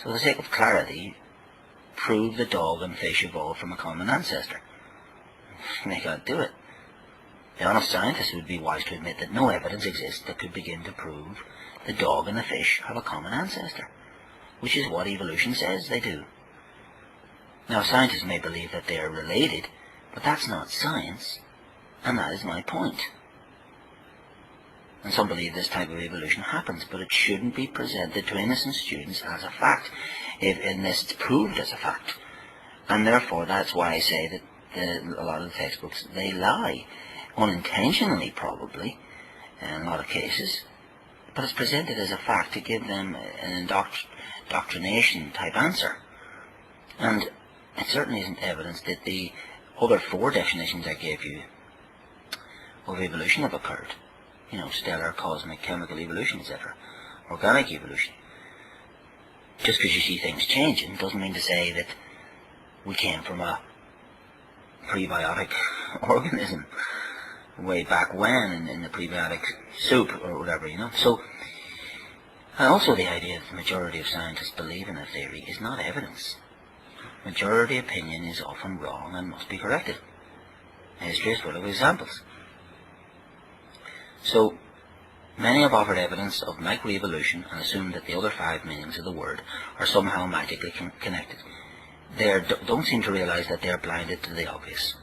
So for the sake of clarity, prove the dog and fish evolved from a common ancestor. They can't do it. The honest scientist would be wise to admit that no evidence exists that could begin to prove the dog and the fish have a common ancestor, which is what evolution says they do. Now, scientists may believe that they are related, but that's not science, and that is my point. And some believe this type of evolution happens, but it shouldn't be presented to innocent students as a fact, unless it's proved as a fact. And therefore, that's why I say that a lot of the textbooks, they lie, unintentionally probably, in a lot of cases, but it's presented as a fact to give them an indoctrination type answer. And it certainly isn't evidence that the other 4 definitions I gave you of evolution have occurred. You know, stellar, cosmic, chemical evolution, etc. Organic evolution. Just because you see things changing doesn't mean to say that we came from a prebiotic organism way back when in the prebiotic soup or whatever, you know. So, and also the idea that the majority of scientists believe in a theory is not evidence. Majority opinion is often wrong and must be corrected. History is full of examples. So, many have offered evidence of microevolution and assumed that the other 5 meanings of the word are somehow magically connected. They don't seem to realize that they are blinded to the obvious.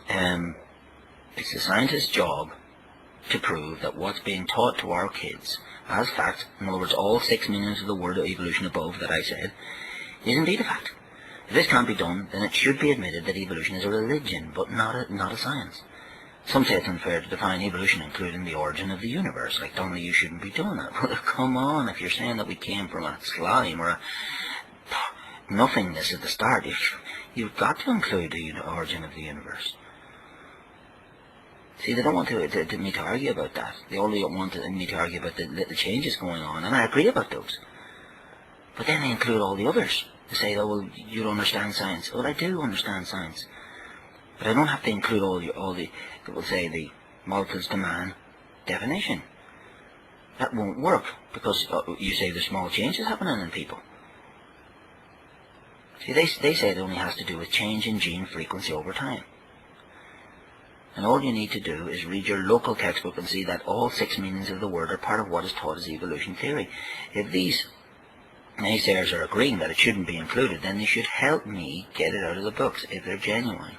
It's the scientist's job to prove that what's being taught to our kids as fact, in other words, all 6 meanings of the word evolution above that I said, is indeed a fact. If this can't be done, then it should be admitted that evolution is a religion, but not a science. Some say it's unfair to define evolution including the origin of the universe. Like, Donnelly, you shouldn't be doing that. Well, come on, if you're saying that we came from a slime or a nothingness at the start, you've got to include the origin of the universe. See, they don't want me to argue about that. They only want me to argue about the little changes going on, and I agree about those. But then they include all the others. They say, oh, well, you don't understand science. Well, I do understand science. But I don't have to include all the we'll say, the multiples to man definition. That won't work, because you say there's small changes happening in people. See, they say it only has to do with change in gene frequency over time. And all you need to do is read your local textbook and see that all 6 meanings of the word are part of what is taught as evolution theory. If these naysayers are agreeing that it shouldn't be included, then they should help me get it out of the books if they're genuine.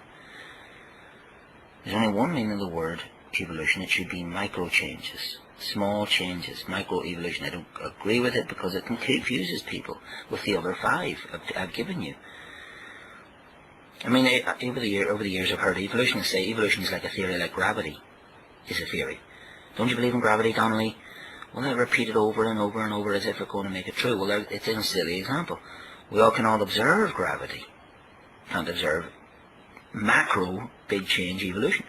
There's only one meaning of the word evolution. It should be micro changes, small changes, microevolution. I don't agree with it because it confuses people with the other 5 I've given you. I mean, over the years I've heard evolutionists say evolution is like a theory, like gravity is a theory. Don't you believe in gravity, Donnelly? Well, they repeat it over and over and over as if they're going to make it true. Well, it's a silly example. We all can observe gravity. Can't observe macro, big change evolution.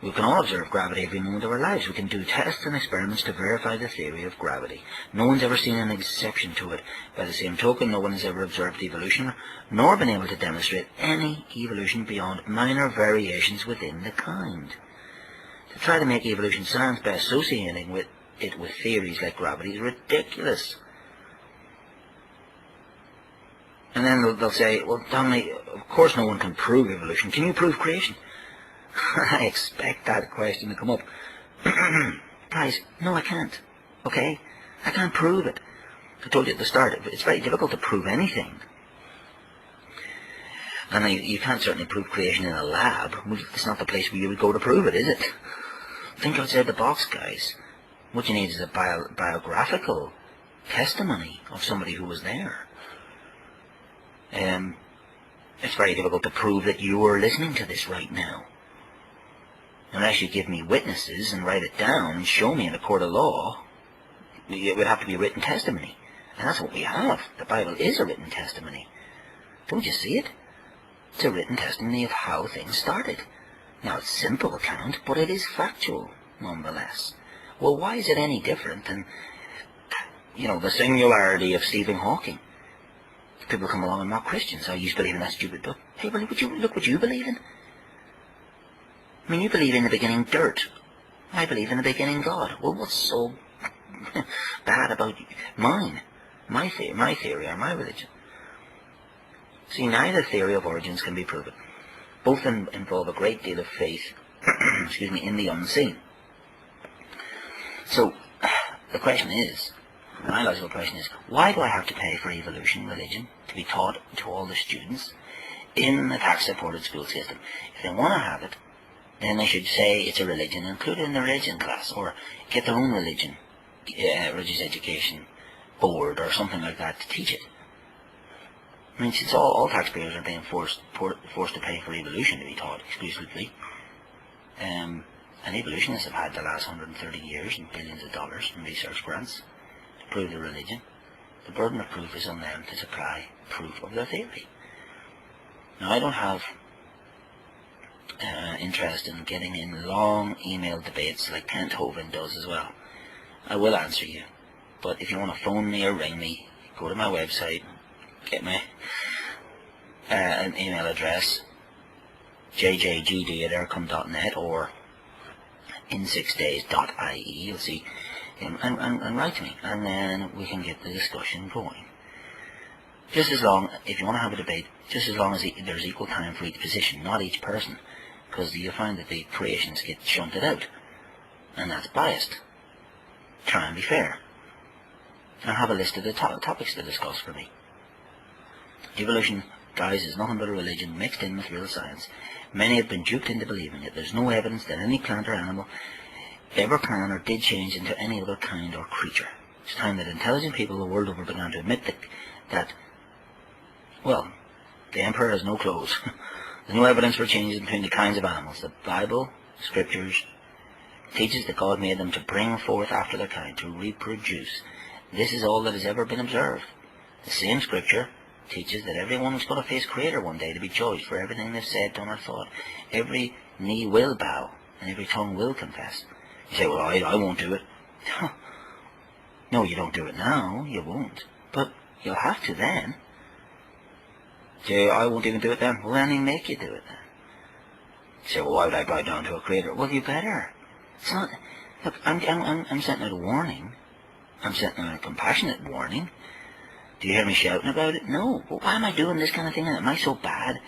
We can all observe gravity every moment of our lives. We can do tests and experiments to verify the theory of gravity. No one's ever seen an exception to it. By the same token, no one has ever observed evolution, nor been able to demonstrate any evolution beyond minor variations within the kind. To try to make evolution science by associating it with theories like gravity is ridiculous. And then they'll say, well, Donnelly, of course no one can prove evolution. Can you prove creation? I expect that question to come up. Guys, no, I can't. Okay? I can't prove it. I told you at the start, it's very difficult to prove anything. And you can't certainly prove creation in a lab. It's not the place where you would go to prove it, is it? Think outside the box, guys. What you need is a biographical testimony of somebody who was there. It's very difficult to prove that you are listening to this right now. Unless you give me witnesses and write it down and show me in a court of law, it would have to be written testimony. And that's what we have. The Bible is a written testimony. Don't you see it? It's a written testimony of how things started. Now, it's a simple account, but it is factual, nonetheless. Well, why is it any different than, the singularity of Stephen Hawking? People come along and mock Christians. Oh, you believe in that stupid book. Hey, well, look what you believe in. I mean, you believe in the beginning dirt. I believe in the beginning God. Well, what's so bad about mine? my theory or my religion. See, neither theory of origins can be proven. Both involve a great deal of faith excuse me, in the unseen. So, the question is, my logical question is, why do I have to pay for evolution religion to be taught to all the students in the tax-supported school system? If they want to have it, then they should say it's a religion, include it in the religion class, or get their own religious education board or something like that to teach it. I mean, since all taxpayers are being forced to pay for evolution to be taught exclusively, and evolutionists have had the last 130 years and billions of dollars in research grants to prove their religion, the burden of proof is on them to supply proof of their theory. Now, I don't have interest in getting in long email debates like Kent Hovind does as well. I will answer you, but if you want to phone me or ring me, go to my website, get me an email address, jjgd@aircom.net or in6days.ie, you'll see, and write to me, and then we can get the discussion going. Just as long, if you want to have a debate, just as long as there's equal time for each position, not each person, because you'll find that the creations get shunted out, and that's biased. Try and be fair, and have a list of the topics to discuss for me. Evolution, guys, is nothing but a religion mixed in with real science. Many have been duped into believing it. There's no evidence that any plant or animal ever can or did change into any other kind or creature. It's time that intelligent people the world over began to admit that well, the emperor has no clothes. There's no evidence for changes between the kinds of animals. The Bible, Scriptures, teaches that God made them to bring forth after their kind, to reproduce. This is all that has ever been observed. The same Scripture teaches that everyone is going to face Creator one day to be judged for everything they've said, done, or thought. Every knee will bow, and every tongue will confess. You say, well, I won't do it. No, you don't do it now, you won't. But you'll have to then. Say, I won't even do it then. Well, then he'll make you do it then. You say, well, why would I bow down to a Creator? Well, you better. It's not... Look, I'm sending out a warning. I'm sending out a compassionate warning. Do you hear me shouting about it? No. Well, why am I doing this kind of thing? Am I so bad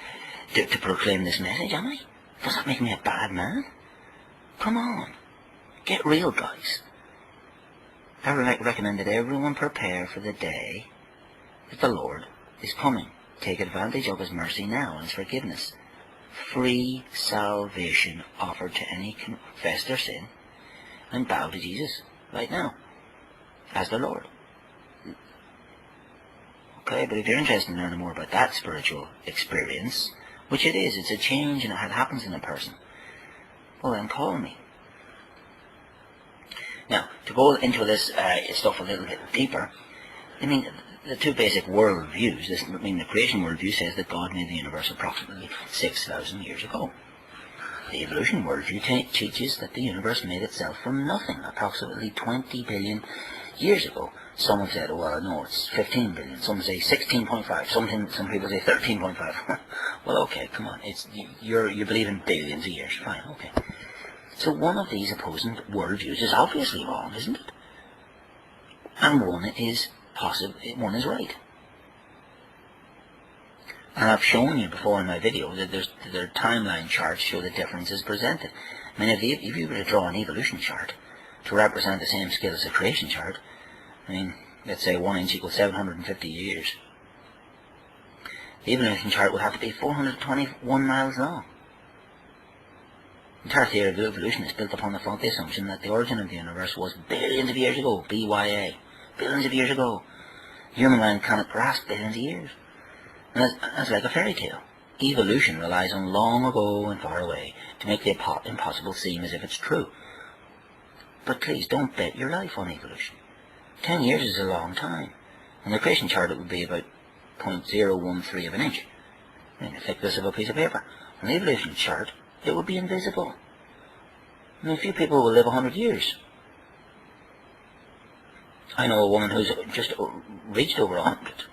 to proclaim this message, am I? Does that make me a bad man? Come on. Get real, guys. I recommend that everyone prepare for the day that the Lord is coming. Take advantage of His mercy now and His forgiveness. Free salvation offered to any confess their sin and bow to Jesus right now as the Lord. Okay, but if you're interested in learning more about that spiritual experience, which it is, it's a change and it happens in a person, well then call me. Now, to go into this stuff a little bit deeper, I mean, the two basic world views, the creation worldview says that God made the universe approximately 6,000 years ago. The evolution worldview teaches that the universe made itself from nothing approximately 20 billion years ago. Some have said, well, no, it's 15 billion. Some say 16.5. Some people say 13.5. Well, okay, come on. You believe in billions of years. Fine, okay. So one of these opposing worldviews is obviously wrong, isn't it? And one is right. And I've shown you before in my video that their timeline charts show the differences presented. I mean, if you were to draw an evolution chart to represent the same scale as a creation chart, I mean, let's say 1 inch equals 750 years. The evolution chart would have to be 421 miles long. The entire theory of evolution is built upon the faulty assumption that the origin of the universe was billions of years ago, BYA, billions of years ago. Human mind cannot grasp billions of years. And that's like a fairy tale. Evolution relies on long ago and far away to make the impossible seem as if it's true. But please don't bet your life on evolution. 10 years is a long time. On the creation chart it would be about 0.013 of an inch. I mean, the thickness of a piece of paper. On the evolution chart, it would be invisible. I mean, few people will live 100 years. I know a woman who's just reached over 100.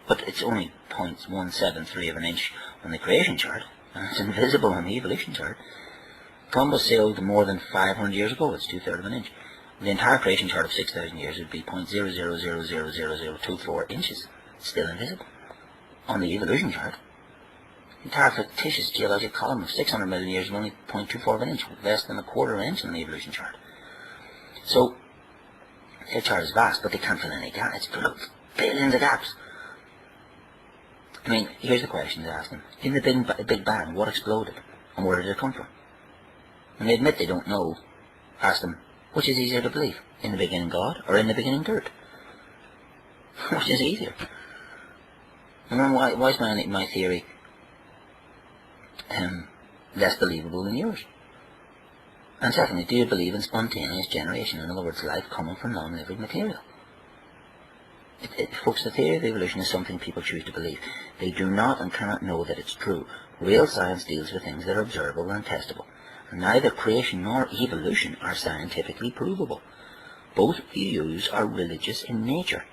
But it's only 0.173 of an inch on the creation chart, and it's invisible on the evolution chart. Columbus sailed more than 500 years ago, it's 2/3 of an inch. The entire creation chart of 6,000 years would be 0.00000024 inches, still invisible. On the evolution chart, the entire fictitious geologic column of 600 million years is only 0.24 of an inch, less than a quarter of an inch on the evolution chart. So, their chart is vast, but they can't fill any gaps. It's full of billions of gaps. I mean, here's the question to ask them. In the Big Bang, what exploded? And where did it come from? When they admit they don't know, ask them, which is easier to believe? In the beginning God, or in the beginning dirt? Which is easier? And why is my theory less believable than yours? And secondly, do you believe in spontaneous generation? In other words, life coming from non-living material? Folks, the theory of evolution is something people choose to believe. They do not and cannot know that it's true. Real science deals with things that are observable and testable. Neither creation nor evolution are scientifically provable. Both views are religious in nature.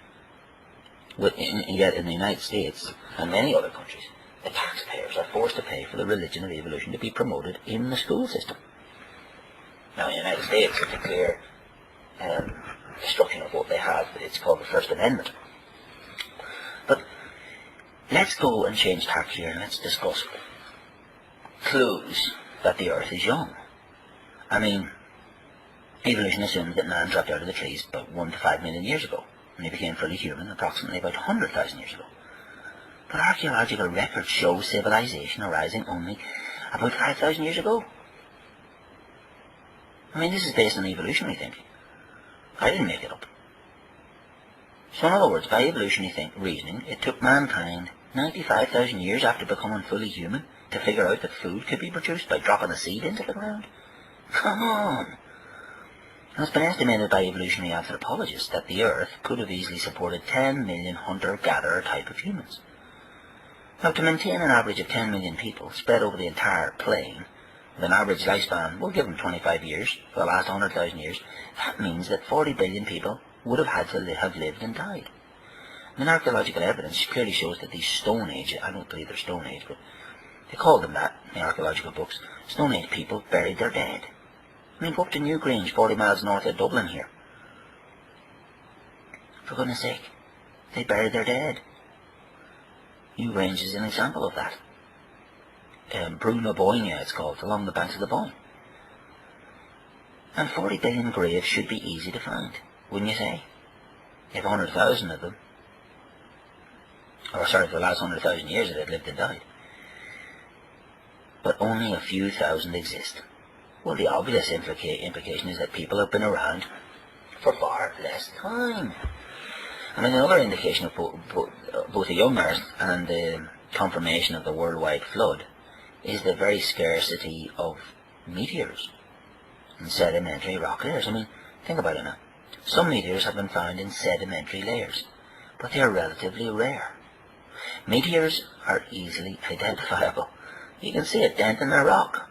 Yet in the United States and many other countries, the taxpayers are forced to pay for the religion of evolution to be promoted in the school system. Now in the United States, it's a clear destruction of what they have. It's called the First Amendment. But let's go and change tack here and let's discuss clues that the Earth is young. I mean, evolution assumes that man dropped out of the trees about 1 to 5 million years ago, and he became fully human approximately about 100,000 years ago. But archaeological records show civilization arising only about 5,000 years ago. I mean, this is based on evolutionary thinking. I didn't make it up. So in other words, by evolutionary reasoning, it took mankind 95,000 years after becoming fully human to figure out that food could be produced by dropping a seed into the ground? Come on! And it's been estimated by evolutionary anthropologists that the Earth could have easily supported 10 million hunter-gatherer type of humans. Now, to maintain an average of 10 million people spread over the entire plain, with an average lifespan, we'll give them 25 years, for the last 100,000 years, that means that 40 billion people would have had to have lived and died. I mean, archaeological evidence clearly shows that these Stone Age, I don't believe they're Stone Age, but they called them that in the archaeological books, Stone Age people buried their dead. I mean, go up to Newgrange, 40 miles north of Dublin here. For goodness sake, they buried their dead. Newgrange is an example of that. Bruna Boynia, it's called, along the banks of the Boyne. And 40 billion graves should be easy to find, wouldn't you say? If 100,000 of them, or sorry, for the last 100,000 years that they've lived and died. But only a few thousand exist. Well, the obvious implication is that people have been around for far less time. I mean, another indication of both a young Earth and the confirmation of the worldwide flood is the very scarcity of meteors and sedimentary rock layers. I mean, think about it now. Some meteors have been found in sedimentary layers, but they are relatively rare. Meteors are easily identifiable. You can see a dent in the rock.